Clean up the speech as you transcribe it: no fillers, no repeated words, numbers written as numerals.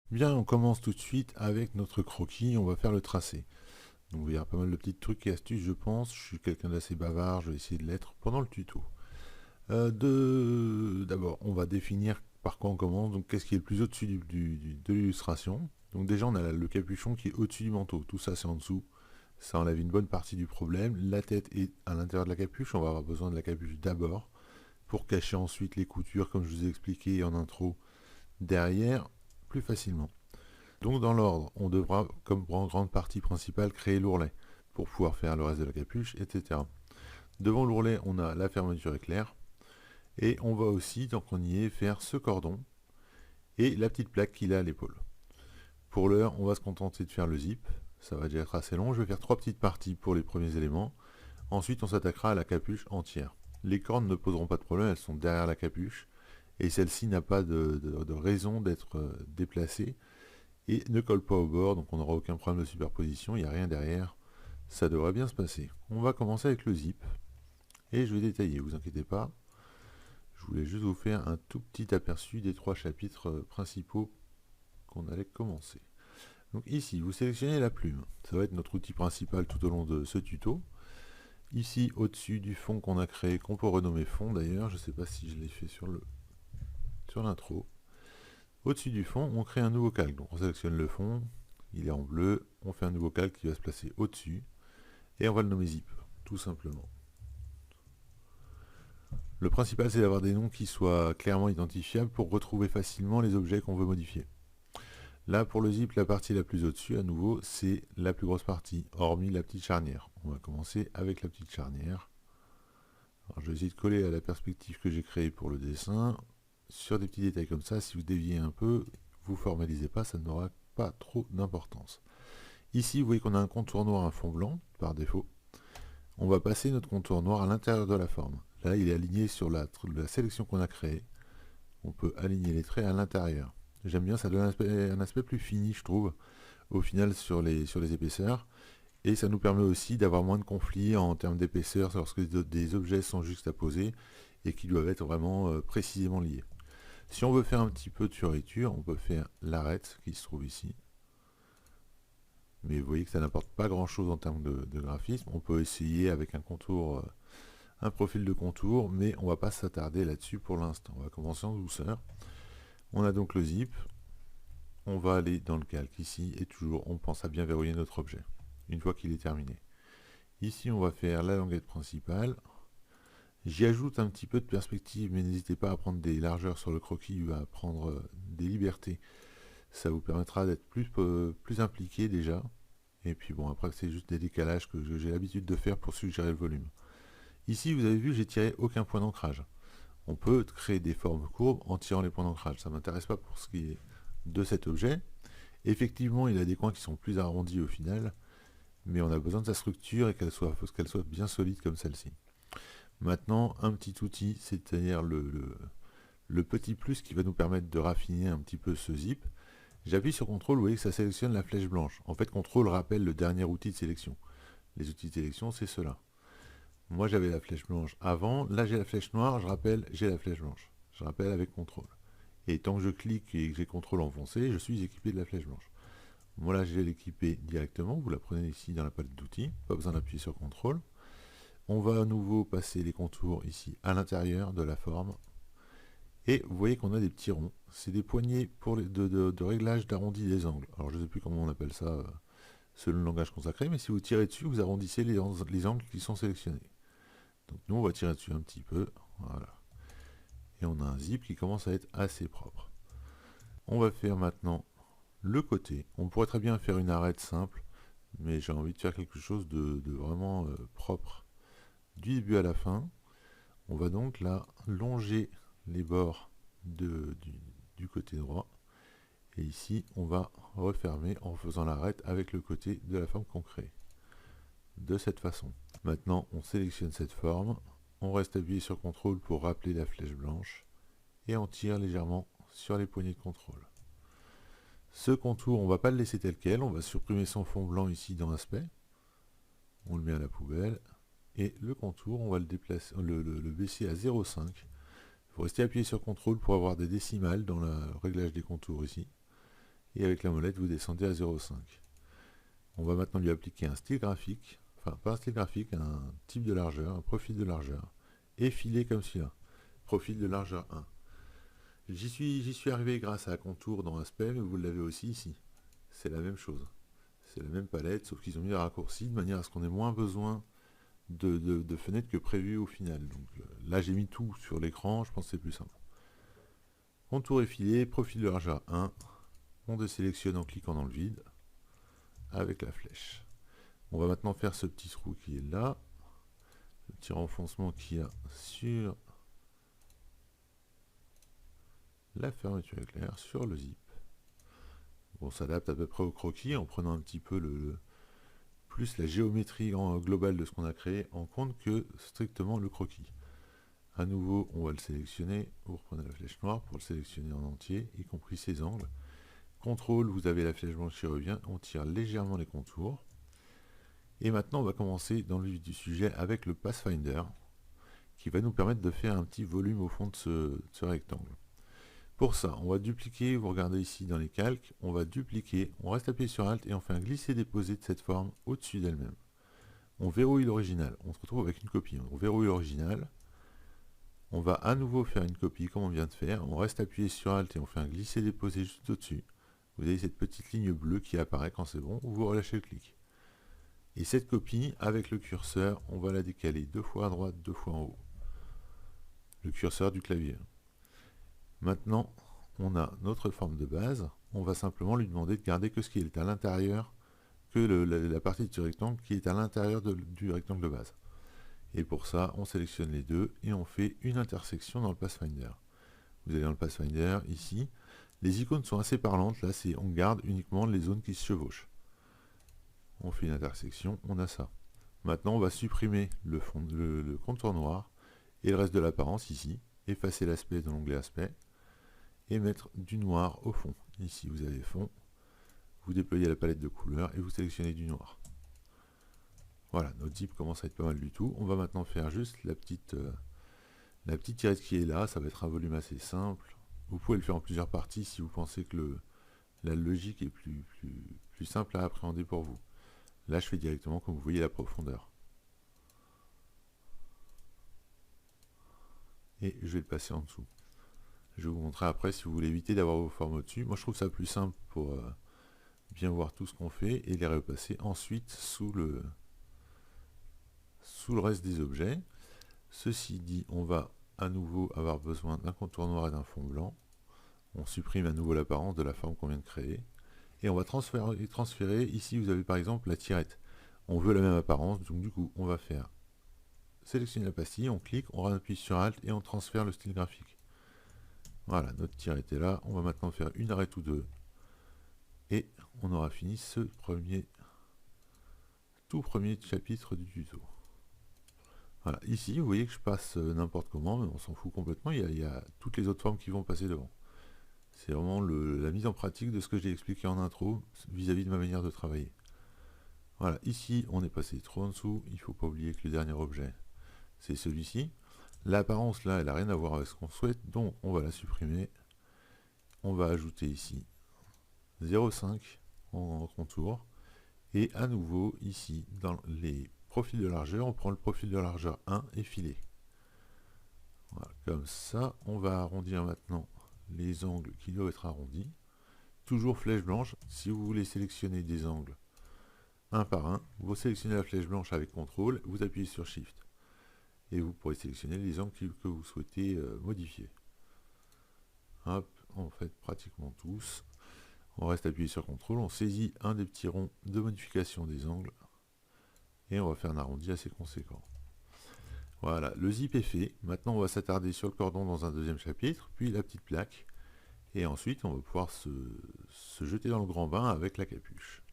Bien, on commence tout de suite avec notre croquis, on va faire le tracé. Donc il y a pas mal de petits trucs et astuces je pense, je suis quelqu'un d'assez bavard, je vais essayer de l'être pendant le tuto. D'abord, on va définir par quoi on commence, donc qu'est-ce qui est le plus au-dessus de l'illustration. Donc déjà on a le capuchon qui est au-dessus du manteau, tout ça c'est en dessous. Ça enlève une bonne partie du problème. La tête est à l'intérieur de la capuche, on va avoir besoin de la capuche d'abord, pour cacher ensuite les coutures comme je vous ai expliqué en intro, derrière, plus facilement. Donc dans l'ordre, on devra, comme en grande partie principale, créer l'ourlet pour pouvoir faire le reste de la capuche, etc. Devant l'ourlet, on a la fermeture éclair, et on va aussi, tant qu'on y est, faire ce cordon et la petite plaque qu'il a à l'épaule. Pour l'heure, on va se contenter de faire le zip, ça va déjà être assez long, je vais faire 3 petites parties pour les premiers éléments, ensuite on s'attaquera à la capuche entière. Les cornes ne poseront pas de problème, elles sont derrière la capuche, et celle-ci n'a pas de raison d'être déplacée, et ne colle pas au bord, donc on n'aura aucun problème de superposition, il n'y a rien derrière, ça devrait bien se passer. On va commencer avec le zip, et je vais détailler, vous inquiétez pas. Je voulais juste vous faire un tout petit aperçu des 3 chapitres principaux qu'on allait commencer. Donc ici, vous sélectionnez la plume, ça va être notre outil principal tout au long de ce tuto. Ici, au-dessus du fond qu'on a créé, qu'on peut renommer fond d'ailleurs, je ne sais pas si je l'ai fait sur l'intro. Au-dessus du fond, on crée un nouveau calque, donc on sélectionne le fond, il est en bleu, on fait un nouveau calque qui va se placer au-dessus, et on va le nommer zip, tout simplement. Le principal, c'est d'avoir des noms qui soient clairement identifiables pour retrouver facilement les objets qu'on veut modifier. Là, pour le zip, la partie la plus au-dessus, à nouveau, c'est la plus grosse partie, hormis la petite charnière. On va commencer avec la petite charnière. Alors, je vais essayer de coller à la perspective que j'ai créée pour le dessin. Sur des petits détails comme ça, si vous déviez un peu, vous ne formalisez pas, ça n'aura pas trop d'importance. Ici, vous voyez qu'on a un contour noir, un fond blanc, par défaut. On va passer notre contour noir à l'intérieur de la forme. Là, il est aligné sur la sélection qu'on a créée. On peut aligner les traits à l'intérieur. J'aime bien, ça donne un aspect plus fini, je trouve, au final sur les épaisseurs. Et ça nous permet aussi d'avoir moins de conflits en termes d'épaisseur lorsque des objets sont juxtaposés et qui doivent être vraiment précisément liés. Si on veut faire un petit peu de fioriture, on peut faire l'arête qui se trouve ici. Mais vous voyez que ça n'apporte pas grand chose en termes de graphisme. On peut essayer avec un contour, un profil de contour, mais on ne va pas s'attarder là-dessus pour l'instant. On va commencer en douceur. On a donc le zip. On va aller dans le calque ici et toujours on pense à bien verrouiller notre objet une fois qu'il est terminé. Ici on va faire la languette principale. J'y ajoute un petit peu de perspective, mais n'hésitez pas à prendre des largeurs sur le croquis ou à prendre des libertés. Ça vous permettra d'être plus impliqué déjà. Et puis bon, après c'est juste des décalages que j'ai l'habitude de faire pour suggérer le volume. Ici vous avez vu, j'ai tiré aucun point d'ancrage. On peut créer des formes courbes en tirant les points d'ancrage. Ça ne m'intéresse pas pour ce qui est de cet objet. Effectivement, il a des coins qui sont plus arrondis au final, mais on a besoin de sa structure et qu'elle soit bien solide comme celle-ci. Maintenant, un petit outil, c'est-à-dire le petit plus qui va nous permettre de raffiner un petit peu ce zip. J'appuie sur CTRL, vous voyez que ça sélectionne la flèche blanche. En fait, CTRL rappelle le dernier outil de sélection. Les outils de sélection, c'est cela. Moi, j'avais la flèche blanche avant. Là, j'ai la flèche noire. Je rappelle, j'ai la flèche blanche. Je rappelle avec CTRL. Et tant que je clique et que j'ai CTRL enfoncé, je suis équipé de la flèche blanche. Moi là, je vais l'équiper directement. Vous la prenez ici dans la palette d'outils. Pas besoin d'appuyer sur CTRL. On va à nouveau passer les contours ici à l'intérieur de la forme. Et vous voyez qu'on a des petits ronds. C'est des poignées de réglage d'arrondi des angles. Alors je ne sais plus comment on appelle ça selon le langage consacré, mais si vous tirez dessus, vous arrondissez les angles qui sont sélectionnés. Donc nous, on va tirer dessus un petit peu. Voilà. Et on a un zip qui commence à être assez propre. On va faire maintenant le côté. On pourrait très bien faire une arête simple, mais j'ai envie de faire quelque chose de vraiment propre du début à la fin. On va donc là longer les bords du côté droit, et ici on va refermer en faisant l'arête avec le côté de la forme qu'on crée. De cette façon. Maintenant on sélectionne cette forme, on reste appuyé sur CTRL pour rappeler la flèche blanche, et on tire légèrement sur les poignées de contrôle. Ce contour, on ne va pas le laisser tel quel, on va supprimer son fond blanc ici dans l'aspect. On le met à la poubelle. Et le contour, on va le déplacer, le baisser à 0,5. Il faut rester appuyé sur CTRL pour avoir des décimales dans le réglage des contours ici. et avec la molette vous descendez à 0,5. On va maintenant lui appliquer un style graphique, enfin pas un style graphique, un type de largeur, un profil de largeur, et filer comme celui-là, profil de largeur 1. J'y suis arrivé grâce à un contour dans Aspect, mais vous l'avez aussi ici. C'est la même chose. C'est la même palette, sauf qu'ils ont mis des raccourcis de manière à ce qu'on ait moins besoin de fenêtres que prévu au final. Donc là j'ai mis tout sur l'écran, je pense que c'est plus simple. Contour effilé, profil de largeur 1. On désélectionne en cliquant dans le vide avec la flèche. On va maintenant faire ce petit trou qui est là, le petit renfoncement qu'il y a sur la fermeture éclair, sur le zip. On s'adapte à peu près au croquis en prenant un petit peu plus la géométrie globale de ce qu'on a créé en compte que strictement le croquis. À nouveau, on va le sélectionner. Vous reprenez la flèche noire pour le sélectionner en entier, y compris ses angles. Contrôle, vous avez la flèche blanche qui revient. On tire légèrement les contours. Et maintenant, on va commencer dans le vif du sujet avec le Pathfinder, qui va nous permettre de faire un petit volume au fond de ce rectangle. Pour ça, on va dupliquer, vous regardez ici dans les calques, on va dupliquer, on reste appuyé sur Alt et on fait un glisser-déposer de cette forme au-dessus d'elle-même. On verrouille l'original, on se retrouve avec une copie. On verrouille l'original, on va à nouveau faire une copie comme on vient de faire, on reste appuyé sur Alt et on fait un glisser-déposer juste au-dessus. Vous avez cette petite ligne bleue qui apparaît quand c'est bon, vous relâchez le clic. Et cette copie, avec le curseur, on va la décaler 2 fois à droite, 2 fois en haut. Le curseur du clavier. Maintenant, on a notre forme de base. On va simplement lui demander de garder que ce qui est à l'intérieur, que la partie du rectangle qui est à l'intérieur du rectangle de base. Et pour ça, on sélectionne les deux et on fait une intersection dans le Pathfinder. Vous allez dans le Pathfinder, ici. Les icônes sont assez parlantes. Là, on garde uniquement les zones qui se chevauchent. On fait une intersection, on a ça. Maintenant, on va supprimer le contour noir et le reste de l'apparence ici. Effacer l'aspect dans l'onglet aspect. Et mettre du noir au fond. Ici vous avez fond, vous déployez la palette de couleurs et vous sélectionnez du noir. Voilà, notre zip commence à être pas mal du tout. On va maintenant faire juste la petite tirette qui est là, ça va être un volume assez simple. Vous pouvez le faire en plusieurs parties si vous pensez que la logique est plus simple à appréhender pour vous. Là je fais directement comme vous voyez la profondeur. Et je vais le passer en dessous. Je vais vous montrer après si vous voulez éviter d'avoir vos formes au-dessus. Moi je trouve ça plus simple pour bien voir tout ce qu'on fait et les repasser ensuite sous le reste des objets. Ceci dit, on va à nouveau avoir besoin d'un contour noir et d'un fond blanc. On supprime à nouveau l'apparence de la forme qu'on vient de créer. Et on va transférer. Ici vous avez par exemple la tirette. On veut la même apparence, donc du coup on va faire sélectionner la pastille, on clique, on appuie sur Alt et on transfère le style graphique. Voilà, notre tirette est là. On va maintenant faire une arête ou deux. Et on aura fini ce tout premier chapitre du tuto. Voilà, ici vous voyez que je passe n'importe comment, mais on s'en fout complètement, il y a toutes les autres formes qui vont passer devant. C'est vraiment la mise en pratique de ce que j'ai expliqué en intro vis-à-vis de ma manière de travailler. Voilà, ici on est passé trop en dessous, il ne faut pas oublier que le dernier objet c'est celui-ci. L'apparence là elle n'a rien à voir avec ce qu'on souhaite, donc on va la supprimer. On va ajouter ici 0,5 en contour. Et à nouveau ici dans les profils de largeur, on prend le profil de largeur 1 et filet. Voilà, comme ça, on va arrondir maintenant les angles qui doivent être arrondis. Toujours flèche blanche. Si vous voulez sélectionner des angles un par un, vous sélectionnez la flèche blanche avec CTRL, vous appuyez sur SHIFT. Et vous pourrez sélectionner les angles que vous souhaitez modifier. Hop, on fait pratiquement tous. On reste appuyé sur CTRL, on saisit un des petits ronds de modification des angles. Et on va faire un arrondi assez conséquent. Voilà, le zip est fait. Maintenant, on va s'attarder sur le cordon dans un deuxième chapitre, puis la petite plaque. Et ensuite, on va pouvoir se jeter dans le grand bain avec la capuche.